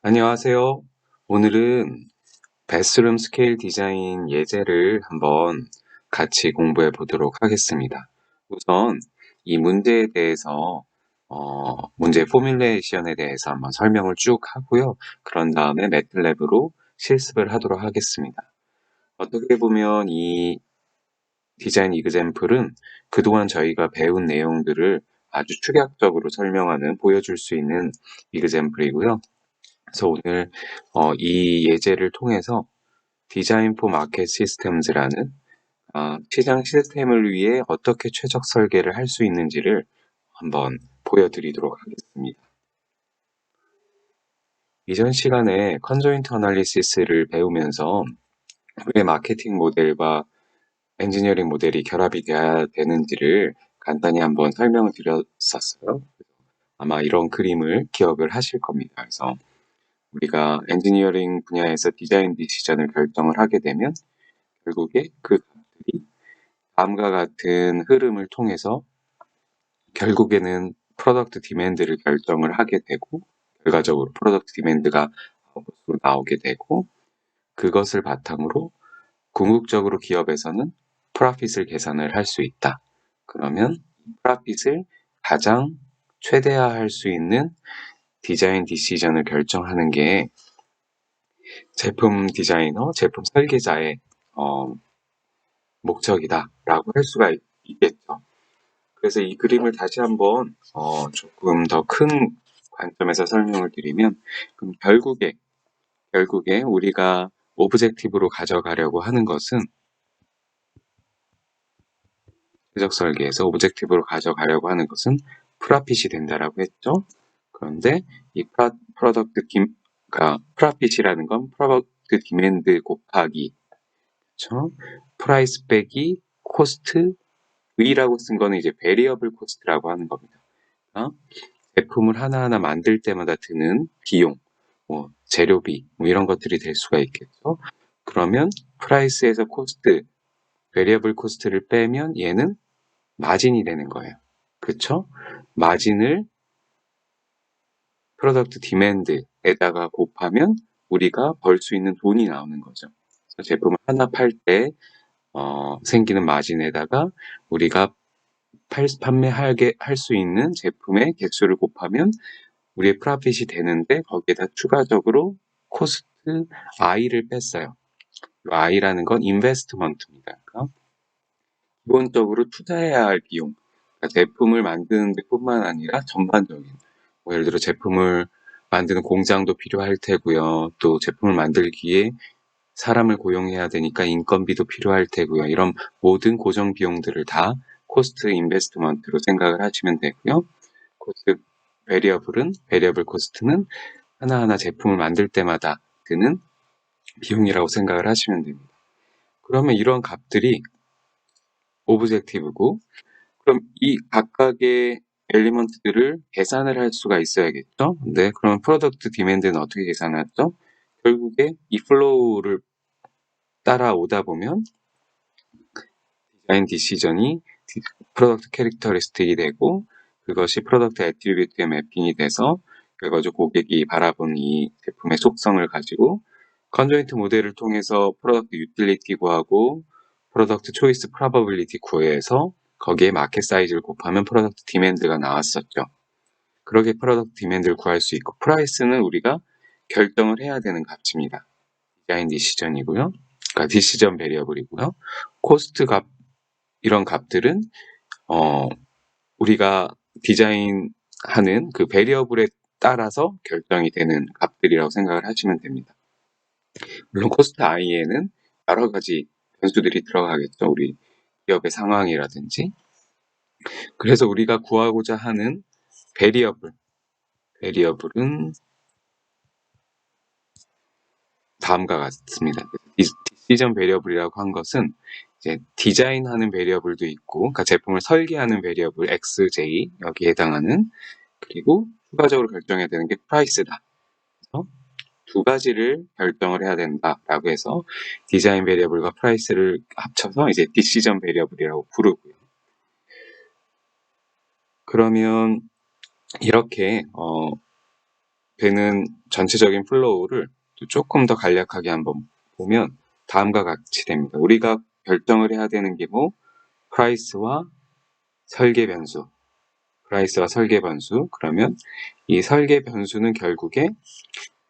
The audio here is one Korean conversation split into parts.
안녕하세요. 오늘은 베스룸 스케일 디자인 예제를 한번 같이 공부해 보도록 하겠습니다. 우선 이 문제에 대해서 문제 포뮬레이션에 대해서 한번 설명을 쭉 하고요. 그런 다음에 매틀랩으로 실습을 하도록 하겠습니다. 어떻게 보면 이 디자인 이그젬플은 그동안 저희가 배운 내용들을 아주 축약적으로 설명하는, 보여줄 수 있는 이그젬플이고요. 그래서 오늘 이 예제를 통해서 디자인 포 마켓 시스템즈라는 시장 시스템을 위해 어떻게 최적 설계를 할 수 있는지를 한번 보여드리도록 하겠습니다. 이전 시간에 컨조인트 어널리시스를 배우면서 왜 마케팅 모델과 엔지니어링 모델이 결합이 돼야 되는지를 간단히 한번 설명을 드렸었어요. 아마 이런 그림을 기억을 하실 겁니다. 그래서 우리가 엔지니어링 분야에서 디자인 디시전을 결정을 하게 되면 결국에 그 값들이 다음과 같은 흐름을 통해서 결국에는 프로덕트 디맨드를 결정을 하게 되고, 결과적으로 프로덕트 디맨드가 아웃풋으로 나오게 되고, 그것을 바탕으로 궁극적으로 기업에서는 프로핏을 계산을 할 수 있다. 그러면 프로핏을 가장 최대화할 수 있는 디자인 디시전을 결정하는 게 제품 디자이너, 제품 설계자의 목적이다라고 할 수가 있겠죠. 그래서 이 그림을 다시 한번 조금 더 큰 관점에서 설명을 드리면, 그럼 결국에 우리가 오브젝티브로 가져가려고 하는 것은, 최적 설계에서 오브젝티브로 가져가려고 하는 것은 프라핏이 된다라고 했죠. 그런데 이 프로덕트 그러니까 프라핏이라는 건 프로덕트 디맨드 곱하기, 그렇죠? 프라이스 빼기 코스트, 위라고 쓴 거는 이제 베리어블 코스트라고 하는 겁니다. 제품을 하나하나 만들 때마다 드는 비용, 재료비, 이런 것들이 될 수가 있겠죠. 그러면 프라이스에서 코스트, 베리어블 코스트를 빼면 얘는 마진이 되는 거예요. 그렇죠? 마진을 프로덕트 디맨드에다가 곱하면 우리가 벌 수 있는 돈이 나오는 거죠. 그래서 제품을 하나 팔 때 생기는 마진에다가 우리가 판매하게 할 수 있는 제품의 개수를 곱하면 우리의 프라핏이 되는데, 거기에다 추가적으로 코스트 I를 뺐어요. I라는 건 인베스트먼트입니다. 그러니까 기본적으로 투자해야 할 비용, 그러니까 제품을 만드는 데 뿐만 아니라 전반적인, 예를 들어 제품을 만드는 공장도 필요할 테고요. 또 제품을 만들기에 사람을 고용해야 되니까 인건비도 필요할 테고요. 이런 모든 고정 비용들을 다 코스트 인베스트먼트로 생각을 하시면 되고요. 코스트 베리어블 코스트는 하나하나 제품을 만들 때마다 드는 비용이라고 생각을 하시면 됩니다. 그러면 이런 값들이 오브젝티브고, 그럼 이 각각의 엘리먼트들을 계산을 할 수가 있어야겠죠? 네, 그럼 프로덕트 디맨드는 어떻게 계산하죠? 결국에 이 플로우를 따라오다 보면 디자인 디시전이 프로덕트 캐릭터리스틱이 되고, 그것이 프로덕트 애트리뷰트에 매핑이 돼서 결과적으로 고객이 바라본 이 제품의 속성을 가지고 컨조인트 모델을 통해서 프로덕트 유틸리티 구하고 프로덕트 초이스 프로버빌리티 구해서 거기에 마켓 사이즈를 곱하면 프로덕트 디맨드가 나왔었죠. 그렇게 프로덕트 디맨드를 구할 수 있고, 프라이스는 우리가 결정을 해야 되는 값입니다. 디자인 디시전이고요. 그러니까 디시전 베리어블이고요. 코스트 값, 이런 값들은 우리가 디자인하는 그 베리어블에 따라서 결정이 되는 값들이라고 생각을 하시면 됩니다. 물론 코스트 I에는 여러 가지 변수들이 들어가겠죠. 우리 기업의 상황이라든지. 그래서 우리가 구하고자 하는 베리어블은 다음과 같습니다. 디시전 베리어블이라고 한 것은 이제 디자인하는 베리어블도 있고, 그러니까 제품을 설계하는 베리어블 XJ, 여기에 해당하는, 그리고 추가적으로 결정해야 되는 게 프라이스다. 그래서 두 가지를 결정을 해야 된다라고 해서 디자인 베리어블과 프라이스를 합쳐서 이제 디시전 베리어블이라고 부르고요. 그러면 이렇게 되는 전체적인 플로우를 조금 더 간략하게 한번 보면 다음과 같이 됩니다. 우리가 결정을 해야 되는 게 뭐 프라이스와 설계 변수. 그러면 이 설계 변수는 결국에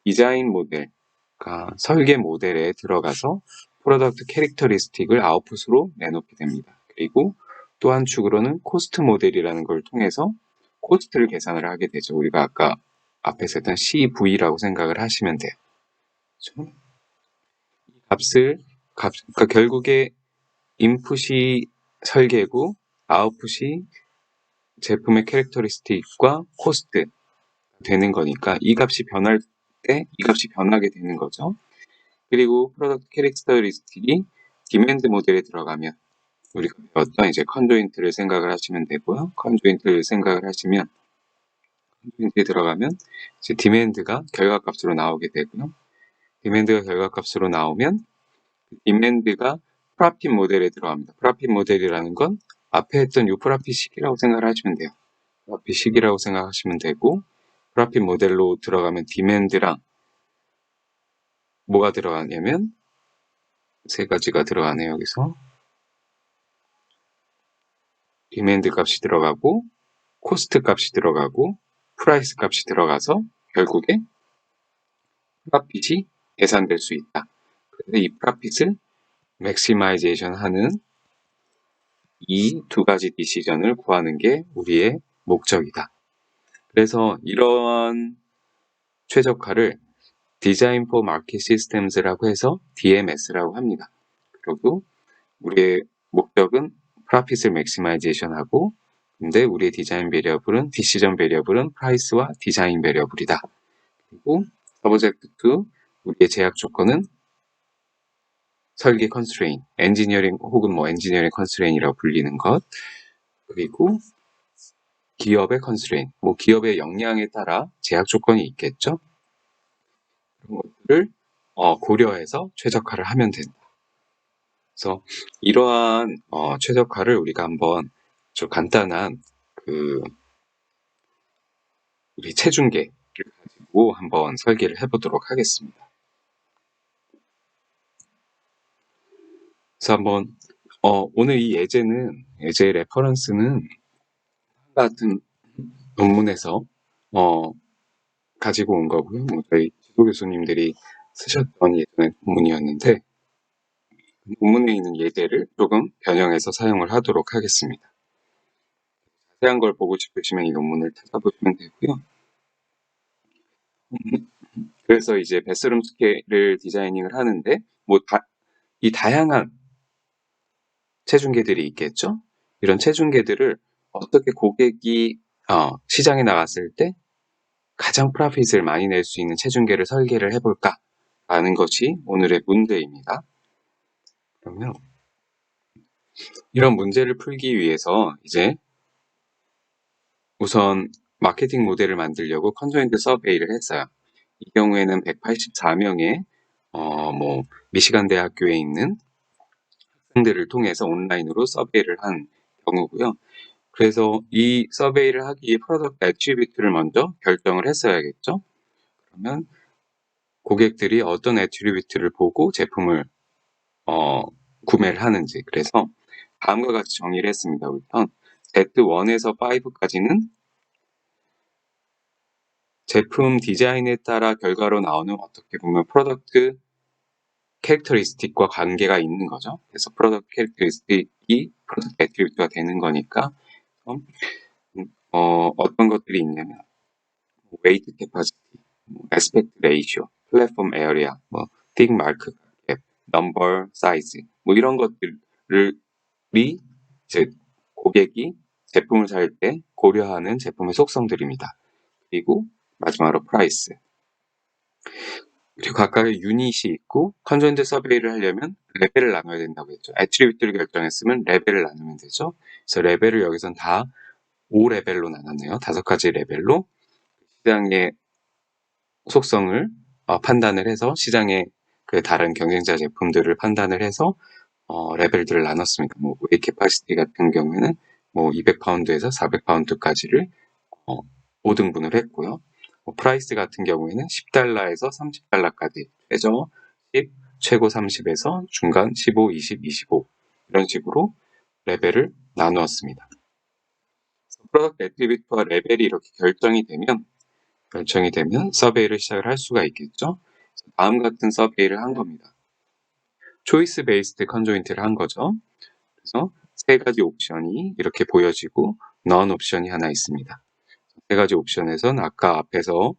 디자인 모델, 그러니까 설계 모델에 들어가서 프로덕트 캐릭터리스틱을 아웃풋으로 내놓게 됩니다. 그리고 또 한 축으로는 코스트 모델이라는 걸 통해서 코스트를 계산을 하게 되죠. 우리가 아까 앞에서 했던 CV라고 생각을 하시면 돼요. 그러니까 결국에 인풋이 설계고 아웃풋이 제품의 캐릭터리스틱과 코스트 되는 거니까 이 값이 변할 때 이 값이 변하게 되는 거죠. 그리고 프로덕트 캐릭터리스틱이 디맨드 모델에 들어가면 우리가 어떤 이제 컨조인트를 생각을 하시면 되고요. 컨조인트를 생각을 하시면 컨조인트에 들어가면 이제 디맨드가 결과값으로 나오게 되고요. 디맨드가 결과값으로 나오면 디맨드가 프라핏 모델에 들어갑니다. 프라핏 모델이라는 건 앞에 했던 요 프라핏 식이라고 생각을 하시면 돼요. 프라핏 식이라고 생각하시면 되고 프라핏 모델로 들어가면 디맨드랑 뭐가 들어가냐면 세 가지가 들어가네요. 여기서 디맨드 값이 들어가고 코스트 값이 들어가고 프라이스 값이 들어가서 결국에 프라핏이 계산될 수 있다. 그래서 이 프라핏을 맥시마이제이션 하는 이 두 가지 디시전을 구하는 게 우리의 목적이다. 그래서 이러한 최적화를 디자인 포 마켓 시스템즈라고 해서 DMS라고 합니다. 그리고 우리의 목적은 프라핏을 맥시마이제이션 하고 근데 우리의 디시전 베리어블은 프라이스와 디자인 베리어블이다. 그리고 서브젝트 2 우리의 제약 조건은 설계 컨스트레인, 엔지니어링 혹은 엔지니어링 컨스트레인이라고 불리는 것 그리고 기업의 컨스트레인, 기업의 역량에 따라 제약 조건이 있겠죠. 그런 것들을 고려해서 최적화를 하면 된다. 그래서 이러한 최적화를 우리가 한번 좀 간단한 우리 체중계를 가지고 한번 설계를 해보도록 하겠습니다. 그래서 한번 오늘 이 예제 레퍼런스는 같은 논문에서 가지고 온 거고요. 저희 지도 교수님들이 쓰셨던 예전의 논문이었는데 논문에 있는 예제를 조금 변형해서 사용을 하도록 하겠습니다. 자세한 걸 보고 싶으시면 이 논문을 찾아보시면 되고요. 그래서 이제 베스룸 스케일을 디자이닝을 하는데 이 다양한 체중계들이 있겠죠. 이런 체중계들을 어떻게 고객이 시장에 나갔을 때 가장 프로핏을 많이 낼 수 있는 체중계를 설계를 해볼까라는 것이 오늘의 문제입니다. 그러면 이런 문제를 풀기 위해서 이제 우선 마케팅 모델을 만들려고 컨조인트 서베이를 했어요. 이 경우에는 184명의 미시간 대학교에 있는 학생들을 통해서 온라인으로 서베이를 한 경우고요. 그래서 이 서베이를 하기 위해 프로덕트 애트리뷰트를 먼저 결정을 했어야겠죠. 그러면 고객들이 어떤 애트리뷰트를 보고 제품을 구매를 하는지 그래서 다음과 같이 정의를 했습니다. 우선 Z1에서 5까지는 제품 디자인에 따라 결과로 나오는 어떻게 보면 프로덕트 캐릭터리스틱과 관계가 있는 거죠. 그래서 프로덕트 캐릭터리스틱이 프로덕트 애트리뷰트가 되는 거니까 어떤 것들이 있냐면 웨이트 캐파시티, 에스펙트 레이쇼, 플랫폼 에어리아, 틱 마크 캡, 넘버 사이즈 이런 것들이 이제 고객이 제품을 살 때 고려하는 제품의 속성들입니다. 그리고 마지막으로 프라이스. 그리고 각각의 유닛이 있고 컨조인트 서베이를 하려면 레벨을 나눠야 된다고 했죠. 애트리뷰트를 결정했으면 레벨을 나누면 되죠. 그래서 레벨을 여기선 다 5레벨로 나눴네요. 5가지 레벨로 시장의 속성을 판단을 해서 시장의 그 다른 경쟁자 제품들을 판단을 해서 레벨들을 나눴습니다. 웨이 캐파시티 같은 경우에는 200파운드에서 400파운드까지를 5등분을 했고요. 프라이스 같은 경우에는 $10에서 $30까지 최저 10, 최고 30에서 중간 15, 20, 25 이런 식으로 레벨을 나누었습니다. 프로덕트 애트리뷰트와 레벨이 이렇게 결정이 되면 서베이를 시작을 할 수가 있겠죠. 다음 같은 서베이를 한 겁니다. 초이스 베이스드 컨조인트를 한 거죠. 그래서 세 가지 옵션이 이렇게 보여지고 넌 옵션이 하나 있습니다. 세 가지 옵션에선 아까 앞에서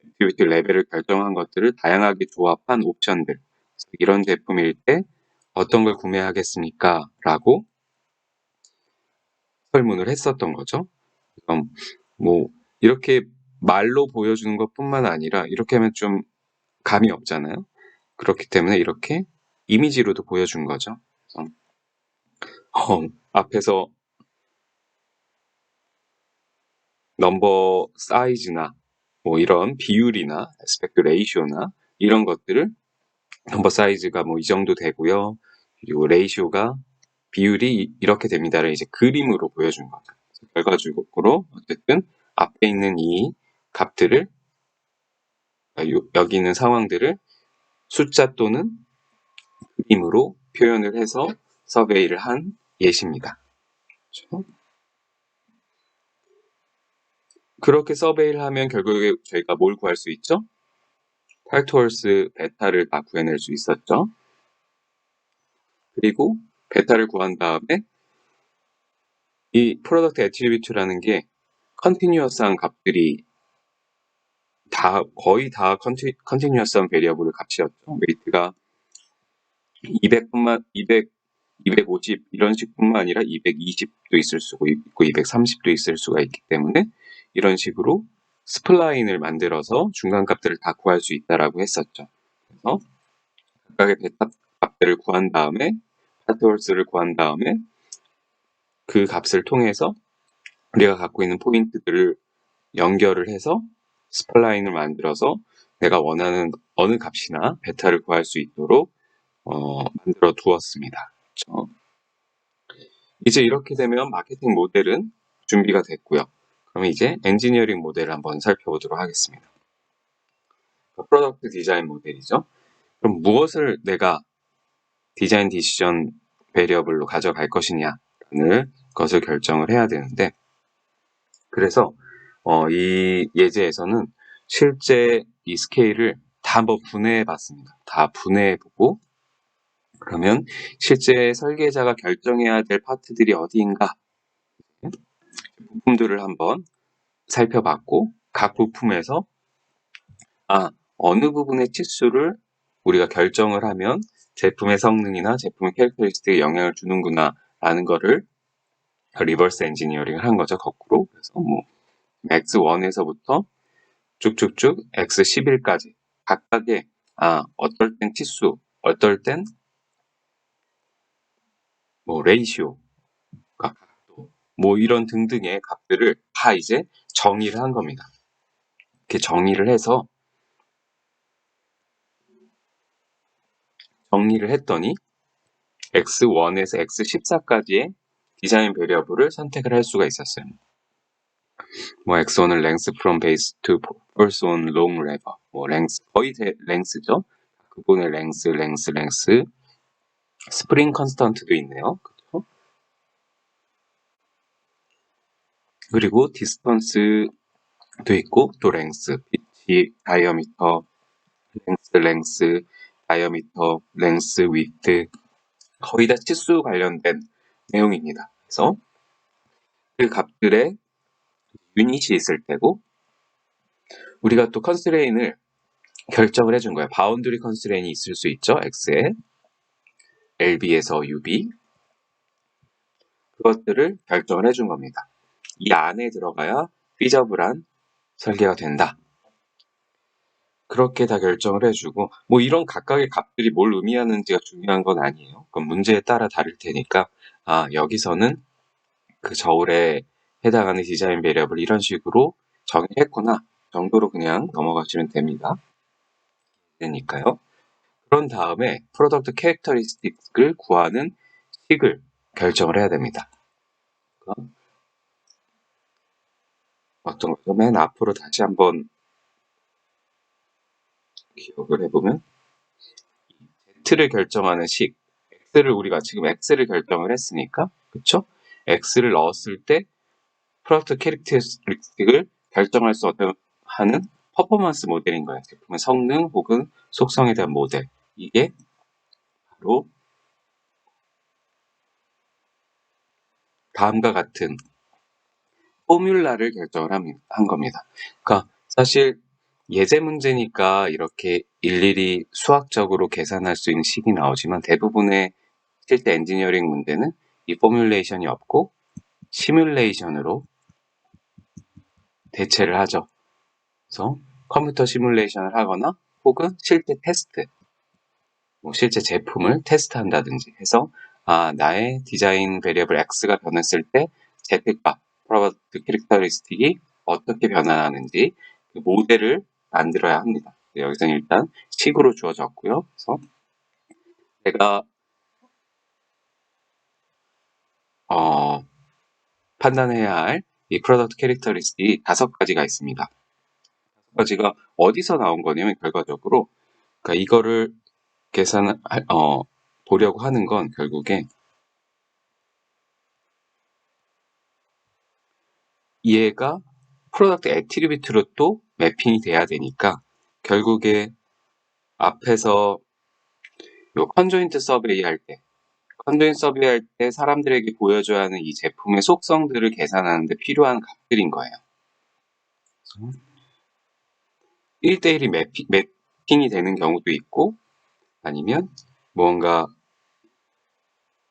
액티비티 레벨을 결정한 것들을 다양하게 조합한 옵션들, 이런 제품일 때 어떤 걸 구매하겠습니까? 라고 설문을 했었던 거죠. 그럼 뭐 이렇게 말로 보여주는 것뿐만 아니라 이렇게 하면 좀 감이 없잖아요. 그렇기 때문에 이렇게 이미지로도 보여준 거죠. 앞에서 넘버 사이즈나 뭐 이런 비율이나 에스펙트 레이쇼나 이런 것들을 넘버 사이즈가 뭐 이 정도 되고요. 그리고 레이쇼가 비율이 이렇게 됩니다를 이제 그림으로 보여준 거죠. 결과적으로 어쨌든 앞에 있는 이 값들을 여기 있는 상황들을 숫자 또는 그림으로 표현을 해서 서베이를 한 예시입니다. 그렇죠? 그렇게 서베이를 하면 결국에 저희가 뭘 구할 수 있죠? 팔토월스 베타를 다 구해낼 수 있었죠. 그리고 베타를 구한 다음에 이 프로덕트 애트리뷰트라는 게 컨티뉴어스한 값들이 거의 다 컨티뉴어스한 베리어블 값이었죠. 웨이트가 200, 250 이런 식뿐만 아니라 220도 있을 수가 있고 230도 있을 수가 있기 때문에 이런 식으로 스플라인을 만들어서 중간값들을 다 구할 수 있다라고 했었죠. 그래서 각각의 베타 값들을 구한 다음에 파트월스를 구한 다음에 그 값을 통해서 우리가 갖고 있는 포인트들을 연결을 해서 스플라인을 만들어서 내가 원하는 어느 값이나 베타를 구할 수 있도록 만들어 두었습니다. 그렇죠? 이제 이렇게 되면 마케팅 모델은 준비가 됐고요. 그럼 이제 엔지니어링 모델을 한번 살펴보도록 하겠습니다. 프로덕트 디자인 모델이죠. 그럼 무엇을 내가 디자인 디시전 베리어블로 가져갈 것이냐라는 것을 결정을 해야 되는데, 그래서 이 예제에서는 실제 이 스케일을 다 한번 분해해 봤습니다. 다 분해해 보고 그러면 실제 설계자가 결정해야 될 파트들이 어디인가 부품들을 한번 살펴봤고 각 부품에서 어느 부분의 치수를 우리가 결정을 하면 제품의 성능이나 제품의 캐릭터리스틱에 영향을 주는구나 라는 거를 리버스 엔지니어링을 한 거죠. 거꾸로. 그래서 뭐 X1에서부터 쭉쭉쭉 X11까지 각각의 어떨 땐 치수, 어떨 땐 뭐 레이시오, 각도, 뭐 이런 등등의 값들을 다 이제 정의를 한 겁니다. 이렇게 정의를 했더니 X1에서 X14까지의 디자인 베리어블을 선택을 할 수가 있었어요. 뭐 X1은 length from base to pulse on long lever, 뭐 length, 거의 length죠. 그 부분의 length, 스프링 컨스턴트도 있네요. 그렇죠? 그리고 디스턴스도 있고 또 length, pitch, diameter, length, diameter, length, width 거의 다 치수 관련된 내용입니다. 그래서 그 값들의 유닛이 있을 때고 우리가 또 컨스트레인을 결정을 해준 거예요. 바운드리 컨스트레인이 있을 수 있죠. X에 LB에서 UB 그것들을 결정을 해준 겁니다. 이 안에 들어가야 피저블한 설계가 된다. 그렇게 다 결정을 해주고 뭐 이런 각각의 값들이 뭘 의미하는지가 중요한 건 아니에요. 그건 문제에 따라 다를 테니까 여기서는 그 저울에 해당하는 디자인 베리어블 이런 식으로 정의했구나 정도로 그냥 넘어가시면 됩니다. 되니까요. 그런 다음에 프로덕트 캐릭터리스틱을 구하는 식을 결정을 해야 됩니다. 어떤 거죠? 맨 앞으로 다시 한번 기억을 해보면 X를 결정하는 식, X를 우리가 지금 X를 결정을 했으니까, 그쵸? X를 넣었을 때 프로덕트 캐릭터리스틱을 결정할 수 하는 퍼포먼스 모델인 거예요. 제품의 성능 혹은 속성에 대한 모델. 이게 바로 다음과 같은 포뮬라를 결정을 한 겁니다. 그러니까 사실 예제 문제니까 이렇게 일일이 수학적으로 계산할 수 있는 식이 나오지만 대부분의 실제 엔지니어링 문제는 이 포뮬레이션이 없고 시뮬레이션으로 대체를 하죠. 그래서 컴퓨터 시뮬레이션을 하거나 혹은 실제 테스트, 실제 제품을 테스트한다든지 해서 나의 디자인 베리어블 X가 변했을 때 Z값, 프로덕트 캐릭터리스틱이 어떻게 변화하는지 그 모델을 만들어야 합니다. 여기서는 일단 식으로 주어졌고요. 그래서 제가 판단해야 할 이 프로덕트 캐릭터리스틱이 5가지가 있습니다. 5가지가 어디서 나온 거냐면 결과적으로 그러니까 이거를 보려고 하는 건 결국에 얘가 프로덕트 애트리뷰트로 또 매핑이 돼야 되니까 결국에 앞에서 요 컨조인트 서베이 할 때 사람들에게 보여줘야 하는 이 제품의 속성들을 계산하는데 필요한 값들인 거예요. 1대1이 매핑이 되는 경우도 있고 아니면 무언가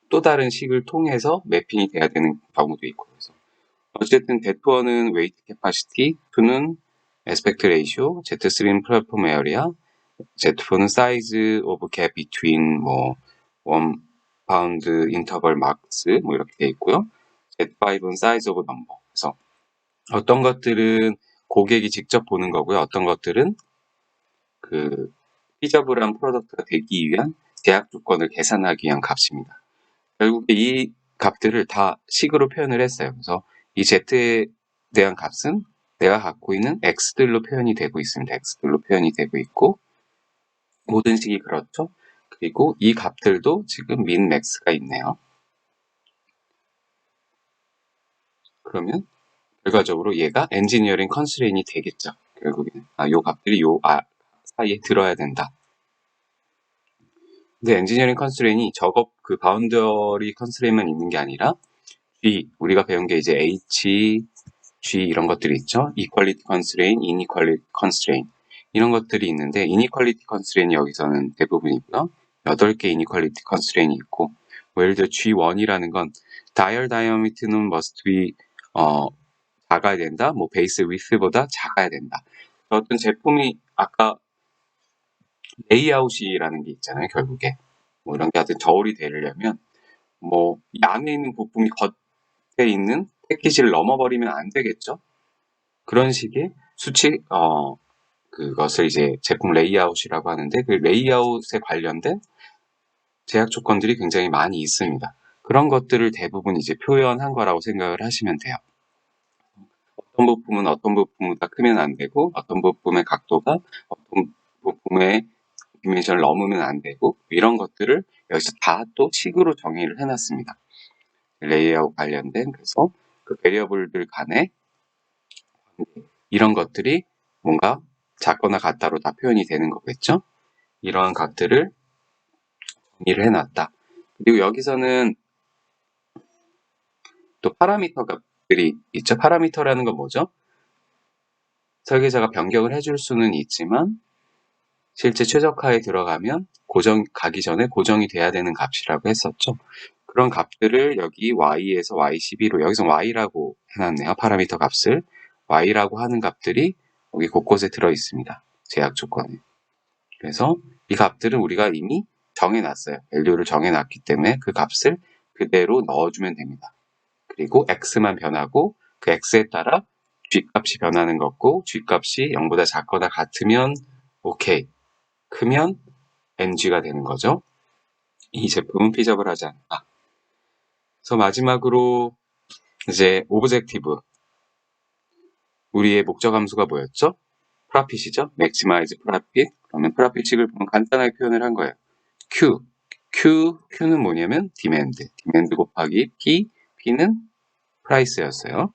또 다른 식을 통해서 매핑이 돼야 되는 경우도 있고 그래서 어쨌든 Z1은 웨이트 캐파시티, 2는 에스펙트 레이쇼, Z3는 플랫폼 에어리아, Z4는 사이즈 오브 갭 비트윈 원 파운드 인터벌 막스 이렇게 돼 있고요. Z5는 사이즈 오브 넘버. 그래서 어떤 것들은 고객이 직접 보는 거고요. 어떤 것들은 그 피저블한 프로덕트가 되기 위한 제약 조건을 계산하기 위한 값입니다. 결국에 이 값들을 다 식으로 표현을 했어요. 그래서 이 Z에 대한 값은 내가 갖고 있는 X들로 표현이 되고 있습니다. X들로 표현이 되고 있고 모든 식이 그렇죠. 그리고 이 값들도 지금 min, max가 있네요. 그러면 결과적으로 얘가 엔지니어링 컨스트레인이 되겠죠. 결국에는 요 값들이 사이에 들어야 된다. 근데 엔지니어링 컨스트레인이 그 바운더리 컨스트레인만 있는 게 아니라 G, 우리가 배운 게 이제 H, G 이런 것들이 있죠. Equality Constraint, Inequality Constraint 이런 것들이 있는데 Inequality Constraint이 여기서는 대부분이고요. 8개 Inequality Constraint이 있고 예를 들어 G1이라는 건 Dial Diameter는 must be 작아야 된다. Base Width보다 작아야 된다. 어떤 제품이 아까 레이아웃이라는 게 있잖아요. 결국에 이런 게 하여튼 저울이 되려면 이 안에 있는 부품이 겉에 있는 패키지를 넘어버리면 안 되겠죠. 그런 식의 수칙, 그것을 이제 제품 레이아웃이라고 하는데 그 레이아웃에 관련된 제약 조건들이 굉장히 많이 있습니다. 그런 것들을 대부분 이제 표현한 거라고 생각을 하시면 돼요. 어떤 부품보다 크면 안 되고, 어떤 부품의 각도가 어떤 부품의 디멘션을 넘으면 안 되고, 이런 것들을 여기서 다 또 식으로 정의를 해놨습니다. 레이아웃 관련된, 그래서 그 베리어블들 간에 이런 것들이 뭔가 작거나 같다로 다 표현이 되는 거겠죠? 이러한 값들을 정의를 해놨다. 그리고 여기서는 또 파라미터 값들이 있죠. 파라미터라는 건 뭐죠? 설계자가 변경을 해줄 수는 있지만 실제 최적화에 들어가면 가기 전에 고정이 돼야 되는 값이라고 했었죠. 그런 값들을 여기 y에서 y12로 여기서 y라고 해놨네요. 파라미터 값을 y라고 하는 값들이 여기 곳곳에 들어 있습니다. 제약 조건에. 그래서 이 값들은 우리가 이미 정해놨어요. 밸류를 정해놨기 때문에 그 값을 그대로 넣어주면 됩니다. 그리고 x만 변하고 그 x에 따라 g값이 변하는 거고 g값이 0보다 작거나 같으면 오케이, 크면 ng가 되는 거죠. 이 제품은 피저블하지 않다. 그래서 마지막으로 이제 오브젝티브 우리의 목적 함수가 뭐였죠? 프라핏이죠? maximize profit. 그러면 프라핏식을 보면 간단하게 표현을 한 거예요. Q는 뭐냐면 demand 곱하기 P는 price였어요.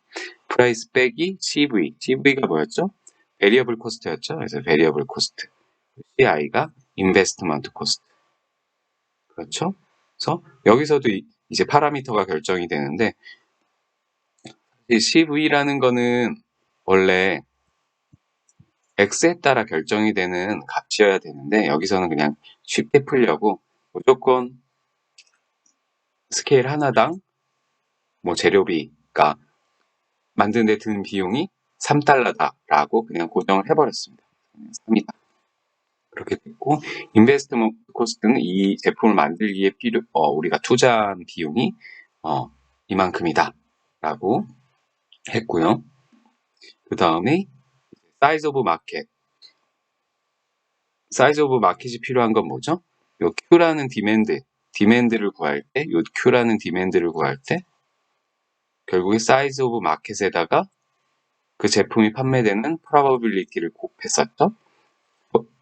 price 빼기 CV가 뭐였죠? variable cost였죠. 그래서 variable cost. CI가 investment cost. 그렇죠? 그래서 여기서도 이제 파라미터가 결정이 되는데, CV라는 거는 원래 X에 따라 결정이 되는 값이어야 되는데, 여기서는 그냥 쉽게 풀려고 무조건 스케일 하나당 뭐 재료비가 만드는 데 드는 비용이 3달러다라고 그냥 고정을 해버렸습니다. 3이다. 그렇게 됐고, 인베스트먼트 코스트는 이 제품을 만들기에 우리가 투자한 비용이 이만큼이다 라고 했고요. 그 다음에 사이즈 오브 마켓이 필요한 건 뭐죠? 요 Q라는 디맨드를 구할 때, 요 Q라는 디맨드를 구할 때 결국에 사이즈 오브 마켓에다가 그 제품이 판매되는 프로바빌리티를 곱했었죠.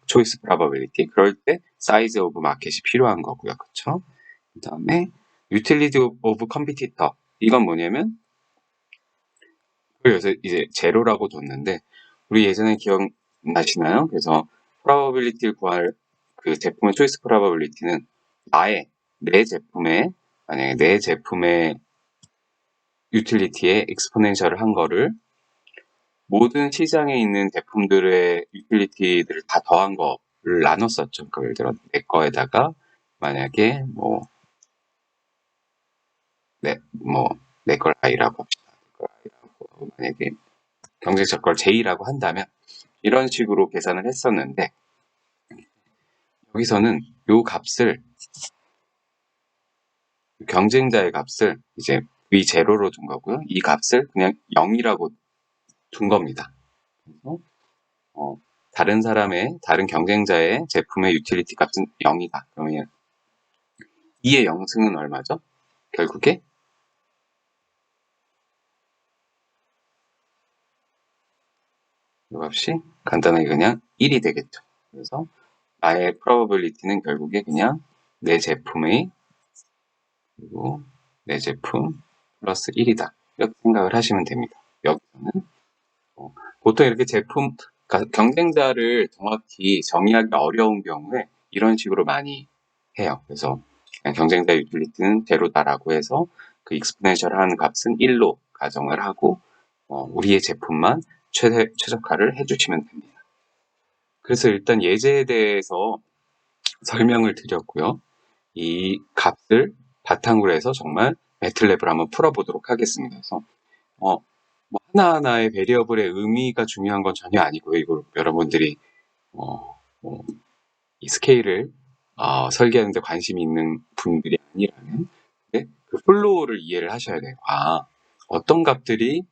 초이스 프로바빌리티. 그럴 때 사이즈 오브 마켓이 필요한 거고요. 그쵸? 그 다음에 유틸리티 오브 컴피티터. 이건 뭐냐면 그래서 이제 제로라고 뒀는데 우리 예전에 기억나시나요? 그래서 프로바빌리티를 구할 그 제품의 초이스 프로바빌리티는 만약에 내 제품의 유틸리티에 익스포넨셜을 한 거를 모든 시장에 있는 제품들의 유틸리티들을 다 더한 거를 나눴었죠. 그러니까 예를 들어 내 거에다가 만약에 내 걸 I라고 합시다. 내 걸 I라고 만약에 경쟁적 걸 J라고 한다면 이런 식으로 계산을 했었는데 여기서는 요 값을 경쟁자의 값을 이제 V0로 둔 거고요. 이 값을 그냥 0이라고 둔 겁니다. 그래서 다른 경쟁자의 제품의 유틸리티 값은 0이다. 그러면 2의 0승은 얼마죠? 결국에 이 값이 간단하게 그냥 1이 되겠죠. 그래서 나의 probability는 결국에 그냥 내 제품의 그리고 내 제품 플러스 1이다. 이렇게 생각을 하시면 됩니다. 여기서는 보통 이렇게 경쟁자를 정확히 정의하기 어려운 경우에 이런 식으로 많이 해요. 그래서 그냥 경쟁자 유틸리티는 제로다라고 해서 그 익스포넨셜 하는 값은 1로 가정을 하고 우리의 제품만 최적화를 해주시면 됩니다. 그래서 일단 예제에 대해서 설명을 드렸고요. 이 값을 바탕으로 해서 정말 매틀랩을 한번 풀어보도록 하겠습니다. 그래서 뭐 하나하나의 베리어블의 의미가 중요한 건 전혀 아니고요. 이걸 여러분들이 이 스케일을 설계하는 데 관심이 있는 분들이 아니라면 그 플로우를 이해를 하셔야 돼요. 어떤 값들이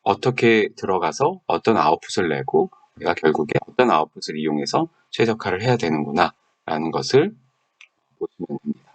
어떻게 들어가서 어떤 아웃풋을 내고 내가 결국에 어떤 아웃풋을 이용해서 최적화를 해야 되는구나 라는 것을 보시면 됩니다.